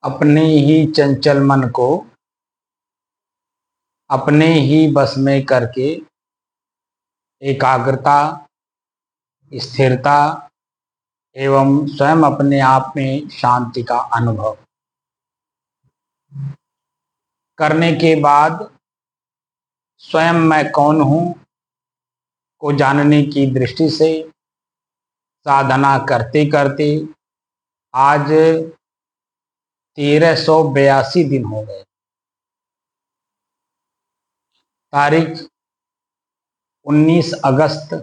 अपने ही चंचल मन को अपने ही बस में करके एकाग्रता, स्थिरता एवं स्वयं अपने आप में शांति का अनुभव करने के बाद स्वयं मैं कौन हूँ को जानने की दृष्टि से साधना करते करते आज 1382 दिन हो गए। तारीख 19 अगस्त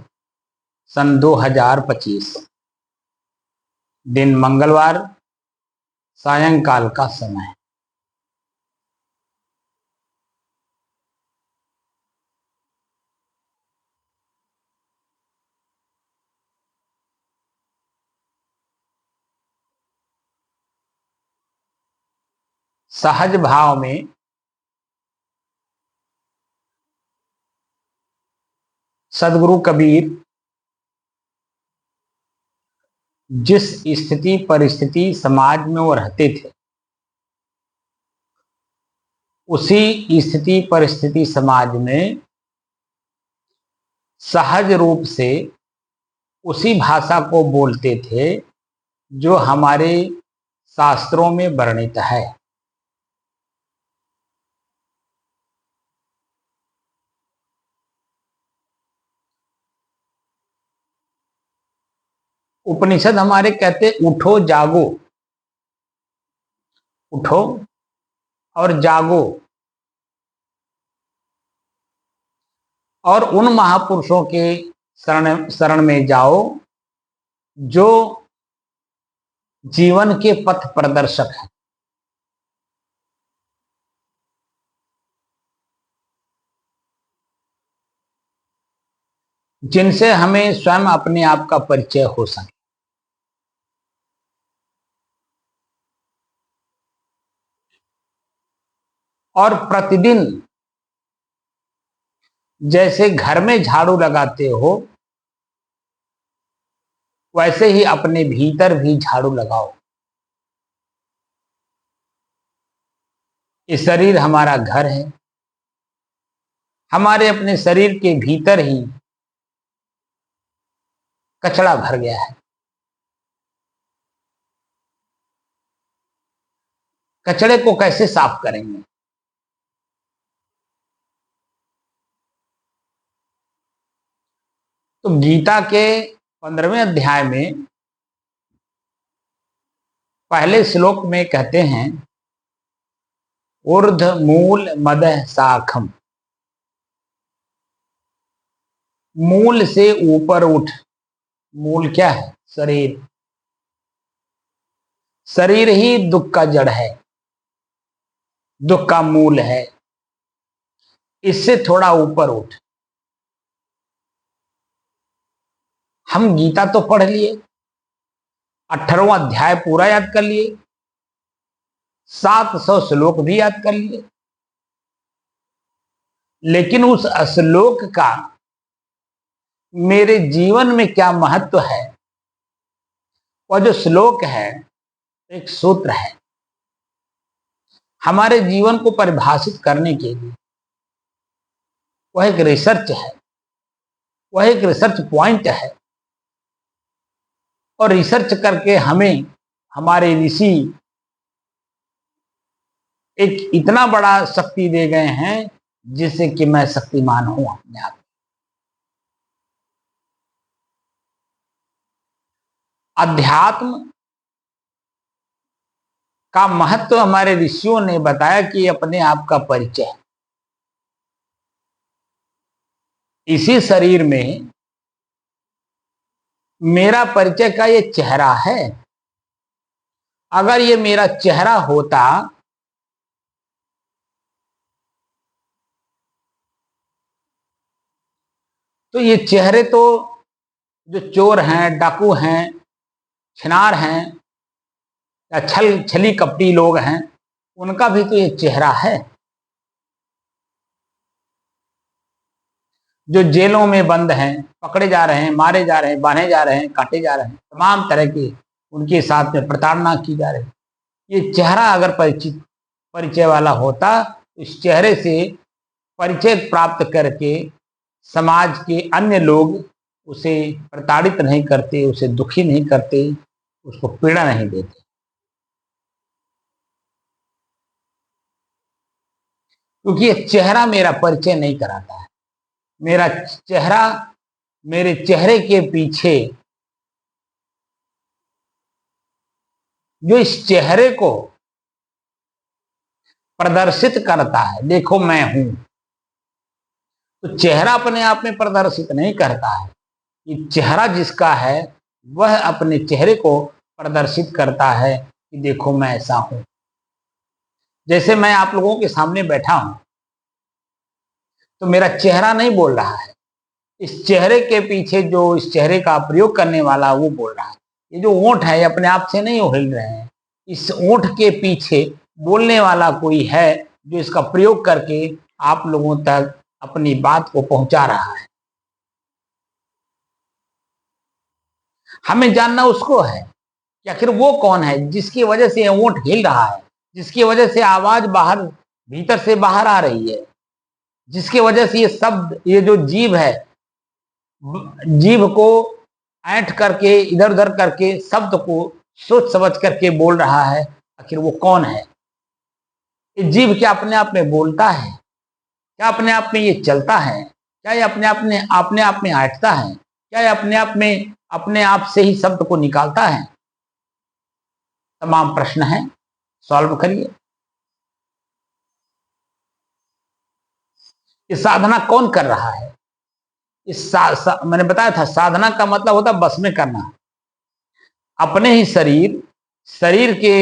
सन 2025, दिन मंगलवार, सायंकाल का समय। सहज भाव में सदगुरु कबीर जिस स्थिति परिस्थिति समाज में वो रहते थे, उसी स्थिति परिस्थिति समाज में सहज रूप से उसी भाषा को बोलते थे जो हमारे शास्त्रों में वर्णित है। उपनिषद हमारे कहते उठो जागो, उठो और जागो, और उन महापुरुषों के शरण में जाओ जो जीवन के पथ प्रदर्शक हैं। जिनसे हमें स्वयं अपने आप का परिचय हो सके। और प्रतिदिन जैसे घर में झाड़ू लगाते हो, वैसे ही अपने भीतर भी झाड़ू लगाओ। ये शरीर हमारा घर है। हमारे अपने शरीर के भीतर ही कचरा भर गया है। कचरे को कैसे साफ करेंगे? तो गीता के 15वें अध्याय में पहले श्लोक में कहते हैं, ऊर्ध्व मूल मदः शाखम, मूल से ऊपर उठ। मूल क्या है? शरीर। शरीर ही दुख का जड़ है, दुख का मूल है। इससे थोड़ा ऊपर उठ। हम गीता तो पढ़ लिए, 18वां अध्याय पूरा याद कर लिए, 700 श्लोक भी याद कर लिए, लेकिन उस श्लोक का मेरे जीवन में क्या महत्व है? वह जो श्लोक है एक सूत्र है हमारे जीवन को परिभाषित करने के लिए। वह एक रिसर्च है, वह एक रिसर्च पॉइंट है। और रिसर्च करके हमें हमारे ऋषि एक इतना बड़ा शक्ति दे गए हैं जिससे कि मैं शक्तिमान हूं अपने आप। अध्यात्म का महत्व हमारे ऋषियों ने बताया कि अपने आप का परिचय। इसी शरीर में मेरा परिचय का ये चेहरा है। अगर ये मेरा चेहरा होता तो ये चेहरे तो जो चोर हैं, डाकू हैं, छिनार हैं या छली कपटी लोग हैं, उनका भी तो ये चेहरा है। जो जेलों में बंद हैं, पकड़े जा रहे हैं, मारे जा रहे हैं, बांधे जा रहे हैं, काटे जा रहे हैं, तमाम तरह की उनके साथ में प्रताड़ना की जा रही है, ये चेहरा अगर परिचय वाला होता तो इस चेहरे से परिचय प्राप्त करके समाज के अन्य लोग उसे प्रताड़ित नहीं करते, उसे दुखी नहीं करते, उसको पीड़ा नहीं देते। क्योंकि ये चेहरा मेरा परिचय नहीं कराता है। मेरा चेहरा, मेरे चेहरे के पीछे जो इस चेहरे को प्रदर्शित करता है, देखो मैं हूं, तो चेहरा अपने आप में प्रदर्शित नहीं करता है। ये चेहरा जिसका है वह अपने चेहरे को प्रदर्शित करता है कि देखो मैं ऐसा हूं। जैसे मैं आप लोगों के सामने बैठा हूं तो मेरा चेहरा नहीं बोल रहा है, इस चेहरे के पीछे जो इस चेहरे का प्रयोग करने वाला वो बोल रहा है। ये जो ओंठ है अपने आप से नहीं हिल रहे हैं, इस ओंठ के पीछे बोलने वाला कोई है जो इसका प्रयोग करके आप लोगों तक अपनी बात को पहुंचा रहा है। हमें जानना उसको है कि आखिर वो कौन है जिसकी वजह से ओंठ हिल रहा है, जिसकी वजह से आवाज बाहर भीतर से बाहर आ रही है, जिसकी वजह से ये शब्द, ये जो जीभ है, जीभ को ऐंठ करके इधर उधर करके शब्द को सोच समझ करके बोल रहा है। आखिर वो कौन है? ये जीभ क्या अपने आप में बोलता है? क्या अपने आप में ये चलता है? क्या ये अपने आप में ऐंठता है? क्या ये अपने आप से ही शब्द को निकालता है? तमाम प्रश्न हैं, सॉल्व करिए। ये साधना कौन कर रहा है? मैंने बताया था साधना का मतलब होता है बस में करना। अपने ही शरीर के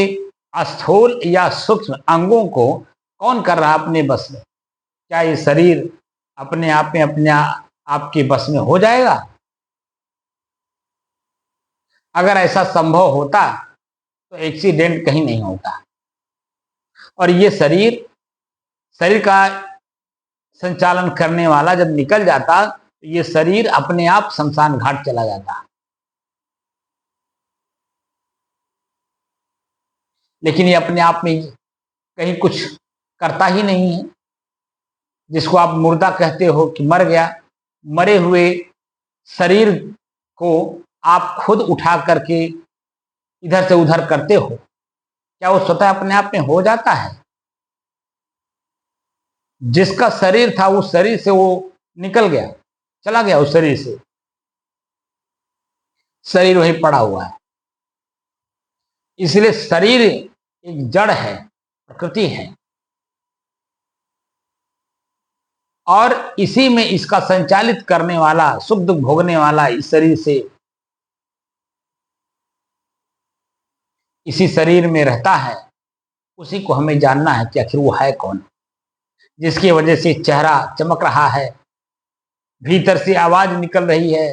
स्थूल या सूक्ष्म अंगों को कौन कर रहा है अपने बस में? क्या ये शरीर अपने आप में आपके बस में हो जाएगा? अगर ऐसा संभव होता तो एक्सीडेंट कहीं नहीं होता। और ये शरीर का संचालन करने वाला जब निकल जाता तो ये शरीर अपने आप शमशान घाट चला जाता। लेकिन ये अपने आप में कहीं कुछ करता ही नहीं है। जिसको आप मुर्दा कहते हो कि मर गया, मरे हुए शरीर को आप खुद उठा करके इधर से उधर करते हो, क्या वो स्वतः अपने आप में हो जाता है? जिसका शरीर था उस शरीर से वो निकल गया, चला गया उस शरीर से, शरीर वहीं पड़ा हुआ है। इसलिए शरीर एक जड़ है, प्रकृति है, और इसी में इसका संचालित करने वाला, सुख दुख भोगने वाला इस शरीर से, इसी शरीर में रहता है। उसी को हमें जानना है कि आखिर वो है कौन, जिसकी वजह से चेहरा चमक रहा है, भीतर से आवाज निकल रही है,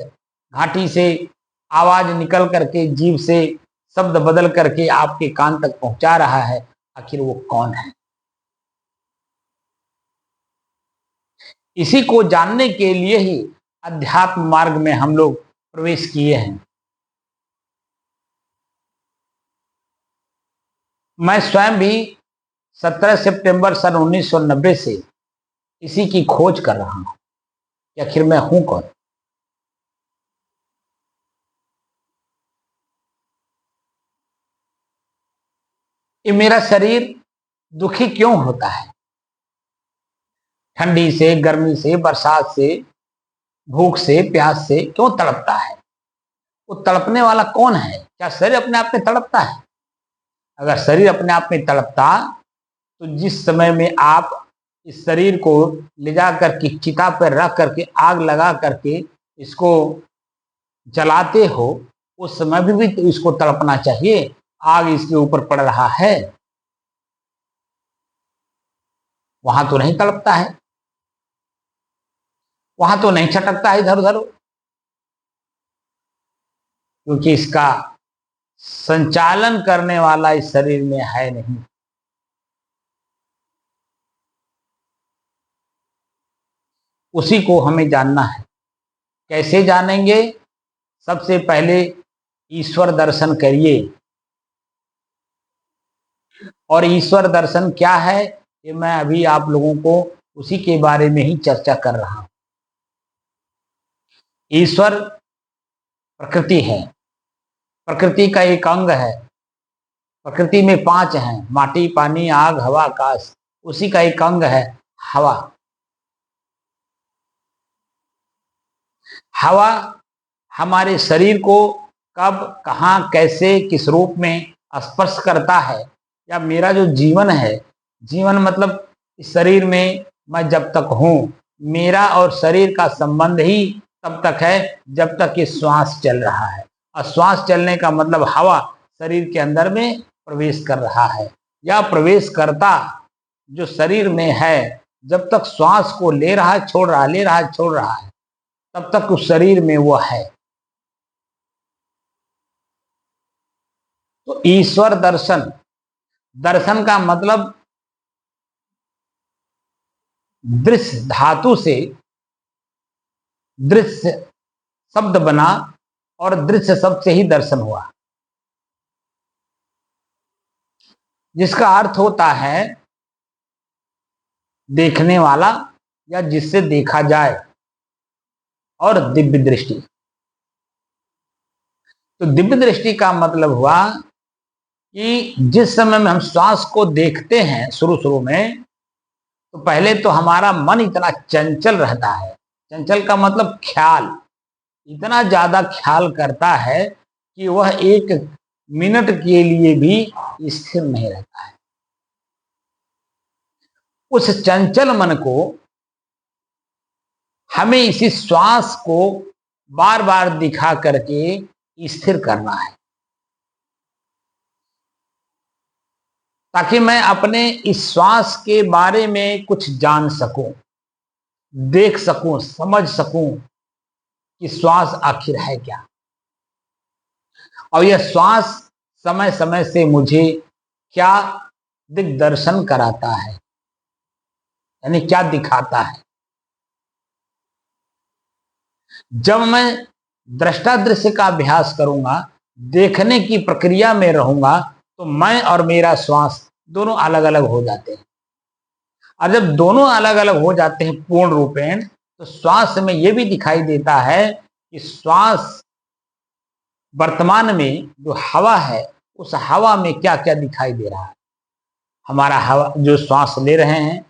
घाटी से आवाज निकल करके जीभ से शब्द बदल करके आपके कान तक पहुंचा रहा है। आखिर वो कौन है? इसी को जानने के लिए ही अध्यात्म मार्ग में हम लोग प्रवेश किए हैं। मैं स्वयं भी 17 सितंबर सन 1990 से इसी की खोज कर रहा हूं कि आखिर मैं हूं कौन। ये मेरा शरीर दुखी क्यों होता है? ठंडी से, गर्मी से, बरसात से, भूख से, प्यास से क्यों तड़पता है? वो तड़पने वाला कौन है? क्या शरीर अपने आप में तड़पता है? अगर शरीर अपने आप में तड़पता तो जिस समय में आप इस शरीर को ले जा करके चिता पर रख करके आग लगा करके इसको जलाते हो, उस समय भी तो इसको तड़पना चाहिए। आग इसके ऊपर पड़ रहा है, वहां तो नहीं तड़पता है, वहां तो नहीं छटकता है इधर उधर, क्योंकि इसका संचालन करने वाला इस शरीर में है नहीं। उसी को हमें जानना है। कैसे जानेंगे? सबसे पहले ईश्वर दर्शन करिए। और ईश्वर दर्शन क्या है, ये मैं अभी आप लोगों को उसी के बारे में ही चर्चा कर रहा हूं। ईश्वर प्रकृति है, प्रकृति का एक अंग है। प्रकृति में 5 हैं, माटी, पानी, आग, हवा, आकाश। उसी का एक अंग है हवा। हवा हमारे शरीर को कब, कहाँ, कैसे, किस रूप में स्पर्श करता है, या मेरा जो जीवन है, जीवन मतलब इस शरीर में मैं जब तक हूं, मेरा और शरीर का संबंध ही तब तक है जब तक ये श्वास चल रहा है। और श्वास चलने का मतलब हवा शरीर के अंदर में प्रवेश कर रहा है, या प्रवेश करता जो शरीर में है, जब तक श्वास को ले रहा है, छोड़ रहा है, ले रहा है, छोड़ रहा है, तब तक उस शरीर में वो है। तो ईश्वर दर्शन, दर्शन का मतलब दृश्य धातु से दृश्य शब्द बना, और दृश्य शब्द से ही दर्शन हुआ, जिसका अर्थ होता है देखने वाला या जिससे देखा जाए, और दिव्य दृष्टि। तो दिव्य दृष्टि का मतलब हुआ कि जिस समय में हम श्वास को देखते हैं, शुरू शुरू में, तो पहले तो हमारा मन इतना चंचल रहता है। चंचल का मतलब ख्याल, इतना ज्यादा ख्याल करता है कि वह 1 मिनट के लिए भी स्थिर नहीं रहता है। उस चंचल मन को हमें इसी श्वास को बार बार दिखा करके स्थिर करना है, ताकि मैं अपने इस श्वास के बारे में कुछ जान सकूं, देख सकूं, समझ सकूं कि श्वास आखिर है क्या, और यह श्वास समय समय से मुझे क्या दिग्दर्शन कराता है, यानी क्या दिखाता है। जब मैं दृष्टा दृश्य का अभ्यास करूंगा, देखने की प्रक्रिया में रहूंगा, तो मैं और मेरा श्वास दोनों अलग अलग हो जाते हैं। और जब दोनों अलग अलग हो जाते हैं पूर्ण रूपेण, तो श्वास में यह भी दिखाई देता है कि श्वास वर्तमान में जो हवा है, उस हवा में क्या क्या दिखाई दे रहा है। हमारा हवा जो श्वास ले रहे हैं,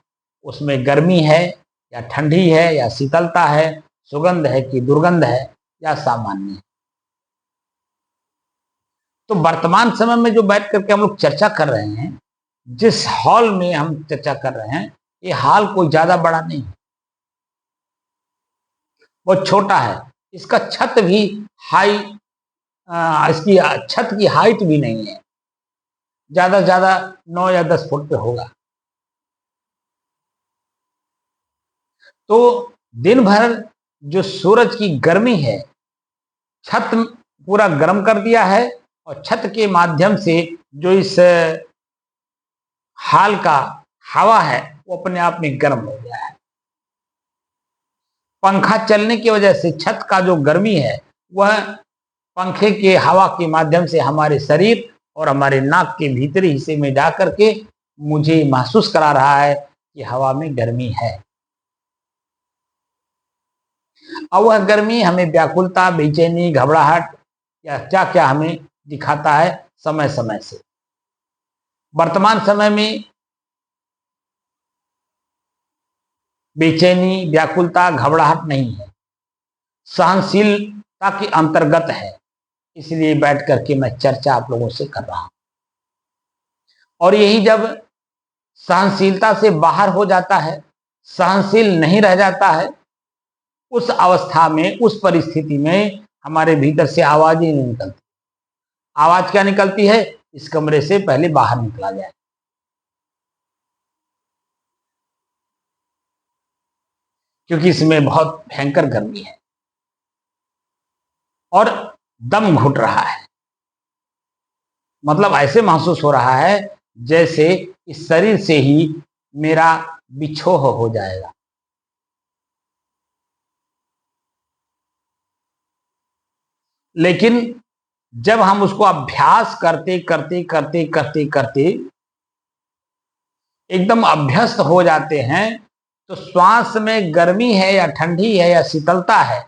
उसमें गर्मी है या ठंडी है या शीतलता है, सुगंध है कि दुर्गंध है या सामान्य है। तो वर्तमान समय में जो बैठ करके हम लोग चर्चा कर रहे हैं, जिस हॉल में हम चर्चा कर रहे हैं, ये हॉल कोई ज्यादा बड़ा नहीं है, बहुत छोटा है। इसका छत भी हाई, इसकी छत की हाइट भी नहीं है, ज्यादा से ज्यादा 9 या 10 फुट पे होगा। तो दिन भर जो सूरज की गर्मी है, छत पूरा गर्म कर दिया है, और छत के माध्यम से जो इस हाल का हवा है, वो अपने आप में गर्म हो गया है। पंखा चलने की वजह से छत का जो गर्मी है, वह पंखे के हवा के माध्यम से हमारे शरीर और हमारे नाक के भीतरी हिस्से में जा करके मुझे महसूस करा रहा है कि हवा में गर्मी है। और वह गर्मी हमें व्याकुलता, बेचैनी, घबराहट या क्या क्या हमें दिखाता है समय समय से। वर्तमान समय में बेचैनी, व्याकुलता, घबराहट नहीं है, सहनशीलता के अंतर्गत है। इसलिए बैठ करके मैं चर्चा आप लोगों से कर रहा हूं। और यही जब सहनशीलता से बाहर हो जाता है, सहनशील नहीं रह जाता है, उस अवस्था में, उस परिस्थिति में हमारे भीतर से आवाज ही नहीं निकलती। आवाज क्या निकलती है? इस कमरे से पहले बाहर निकला जाए, क्योंकि इसमें बहुत भयंकर गर्मी है और दम घुट रहा है। मतलब ऐसे महसूस हो रहा है जैसे इस शरीर से ही मेरा बिछोह हो जाएगा। लेकिन जब हम उसको अभ्यास करते करते करते करते करते एकदम अभ्यस्त हो जाते हैं, तो श्वास में गर्मी है या ठंडी है या शीतलता है,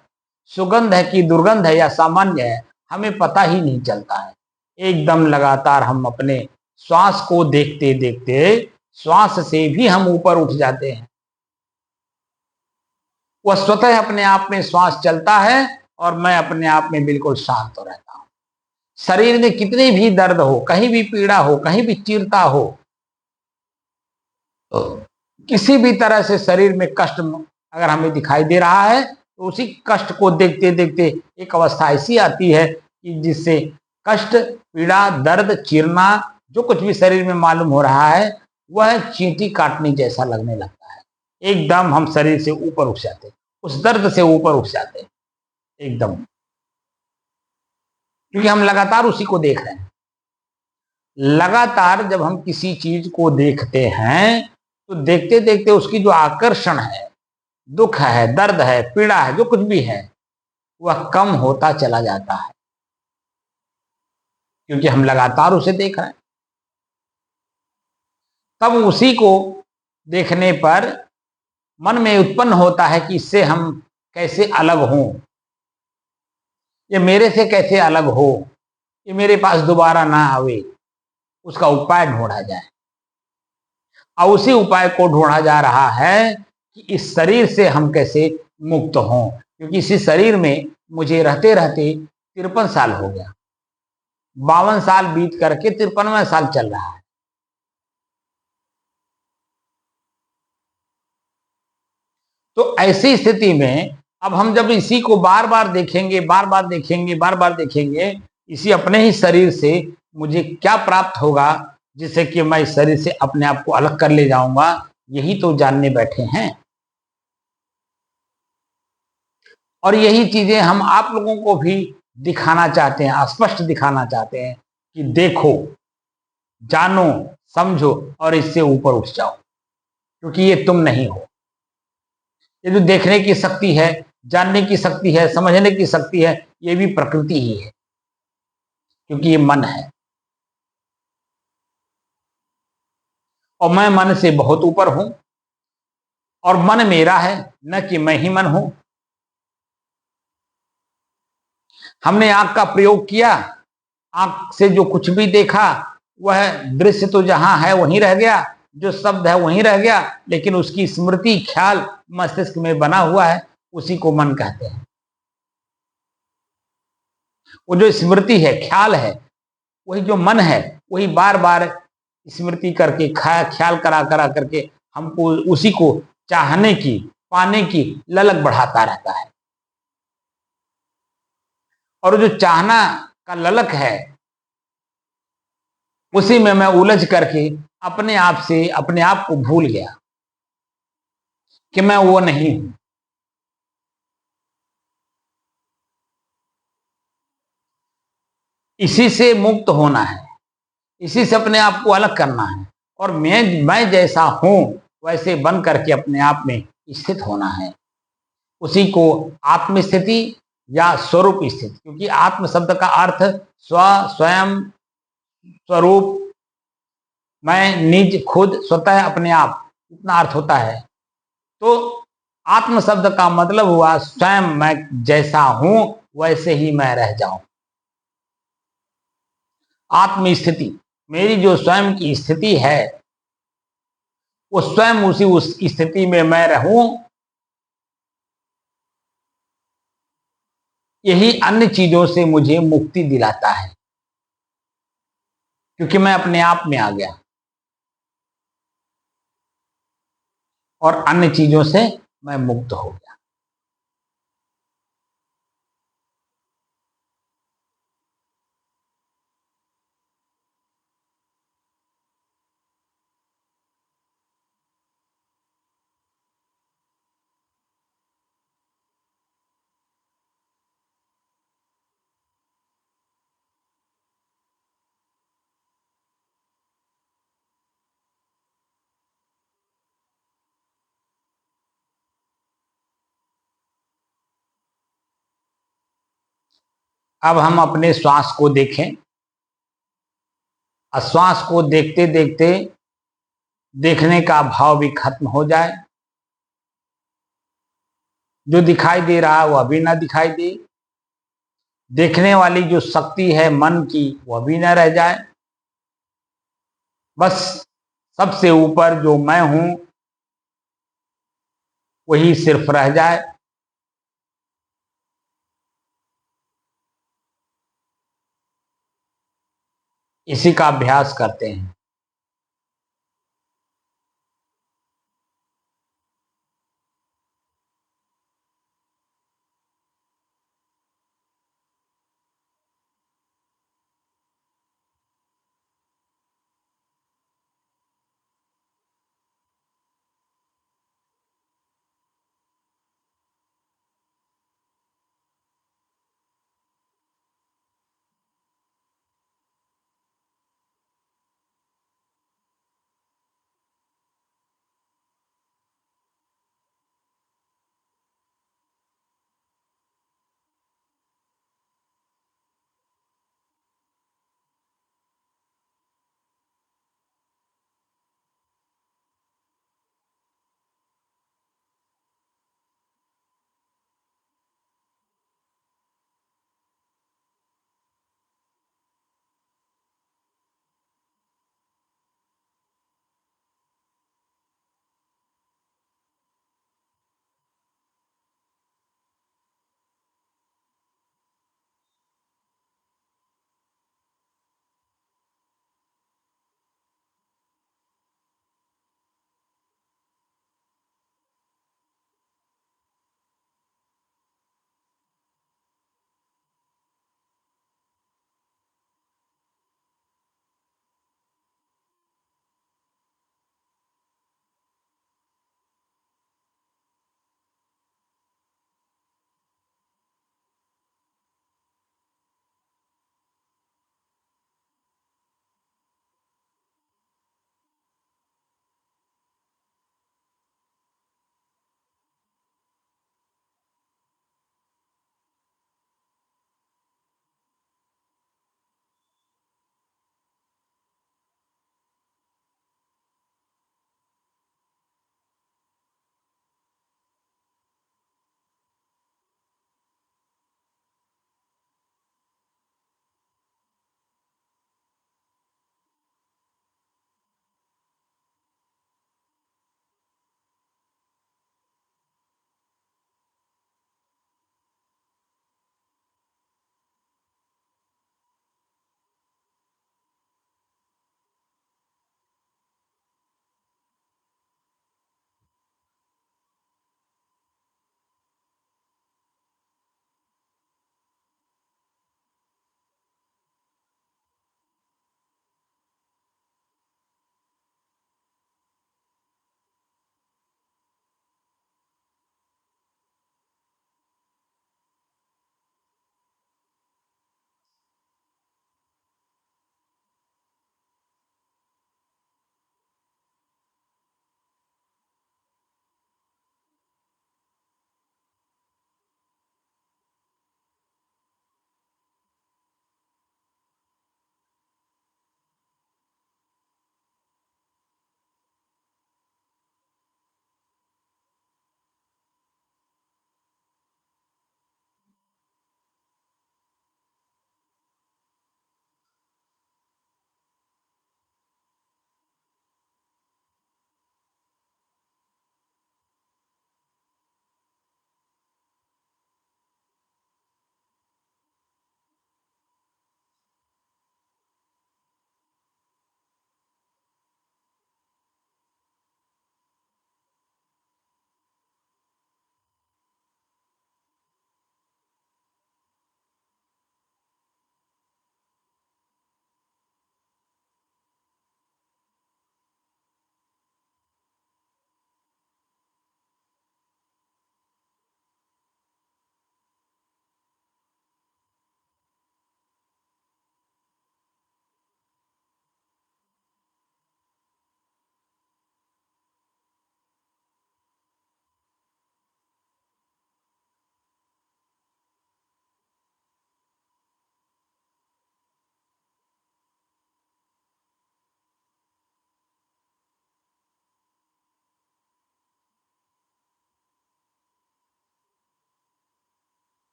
सुगंध है कि दुर्गंध है या सामान्य है, हमें पता ही नहीं चलता है। एकदम लगातार हम अपने श्वास को देखते देखते श्वास से भी हम ऊपर उठ जाते हैं। वह स्वतः अपने आप में श्वास चलता है और मैं अपने आप में बिल्कुल शांत रहता हूं। शरीर में कितनी भी दर्द हो, कहीं भी पीड़ा हो, कहीं भी चीरता हो, तो किसी भी तरह से शरीर में कष्ट अगर हमें दिखाई दे रहा है, तो उसी कष्ट को देखते देखते एक अवस्था ऐसी आती है कि जिससे कष्ट, पीड़ा, दर्द, चीरना, जो कुछ भी शरीर में मालूम हो रहा है, वह चींटी काटने जैसा लगने लगता है। एकदम हम शरीर से ऊपर उठ जाते हैं, उस दर्द से ऊपर उठ जाते हैं एकदम, क्योंकि हम लगातार उसी को देख रहे हैं। लगातार जब हम किसी चीज को देखते हैं, तो देखते देखते उसकी जो आकर्षण है, दुख है, दर्द है, पीड़ा है, जो कुछ भी है, वह कम होता चला जाता है, क्योंकि हम लगातार उसे देख रहे हैं। तब उसी को देखने पर मन में उत्पन्न होता है कि इससे हम कैसे अलग हों, ये मेरे से कैसे अलग हो, ये मेरे पास दोबारा ना आवे, उसका उपाय ढूंढा जाए। और उसी उपाय को ढूंढा जा रहा है कि इस शरीर से हम कैसे मुक्त हों, क्योंकि इसी शरीर में मुझे रहते रहते 53 साल हो गया, 52 साल बीत करके 53वां साल चल रहा है। तो ऐसी स्थिति में अब हम जब इसी को बार बार देखेंगे, बार बार देखेंगे, बार बार देखेंगे, इसी अपने ही शरीर से मुझे क्या प्राप्त होगा, जिससे कि मैं इस शरीर से अपने आप को अलग कर ले जाऊंगा, यही तो जानने बैठे हैं। और यही चीजें हम आप लोगों को भी दिखाना चाहते हैं, स्पष्ट दिखाना चाहते हैं कि देखो, जानो, समझो और इससे ऊपर उठ जाओ, क्योंकि ये तुम नहीं हो। ये जो देखने की शक्ति है, जानने की शक्ति है, समझने की शक्ति है, ये भी प्रकृति ही है, क्योंकि ये मन है और मैं मन से बहुत ऊपर हूं, और मन मेरा है, न कि मैं ही मन हूं। हमने आंख का प्रयोग किया, आंख से जो कुछ भी देखा, वह दृश्य तो जहां है वहीं रह गया, जो शब्द है वहीं रह गया, लेकिन उसकी स्मृति, ख्याल मस्तिष्क में बना हुआ है, उसी को मन कहते हैं। वो जो स्मृति है, ख्याल है, वही जो मन है, वही बार बार स्मृति करके, ख्याल करा करा करके हमको उसी को चाहने की, पाने की ललक बढ़ाता रहता है। और जो चाहना का ललक है, उसी में मैं उलझ करके अपने आप से अपने आप को भूल गया कि मैं वो नहीं हूं। इसी से मुक्त होना है, इसी से अपने आप को अलग करना है, और मैं जैसा हूं वैसे बन करके अपने आप में स्थित होना है। उसी को आत्मस्थिति या स्वरूप स्थिति, क्योंकि आत्म शब्द का अर्थ स्व, स्वयं, स्वरूप, मैं, निज, खुद, स्वतः, अपने आप, इतना अर्थ होता है। तो आत्म शब्द का मतलब हुआ स्वयं मैं जैसा हूं वैसे ही मैं रह जाऊं। आत्म स्थिति, मेरी जो स्वयं की स्थिति है, वो स्वयं उसी उस स्थिति में मैं रहूं, यही अन्य चीजों से मुझे मुक्ति दिलाता है, क्योंकि मैं अपने आप में आ गया और अन्य चीजों से मैं मुक्त हो गया। अब हम अपने श्वास को देखें, और श्वास को देखते देखते देखने का भाव भी खत्म हो जाए, जो दिखाई दे रहा है वह भी ना दिखाई दे, देखने वाली जो शक्ति है मन की वह भी ना रह जाए, बस सबसे ऊपर जो मैं हूं वही सिर्फ रह जाए। इसी का अभ्यास करते हैं।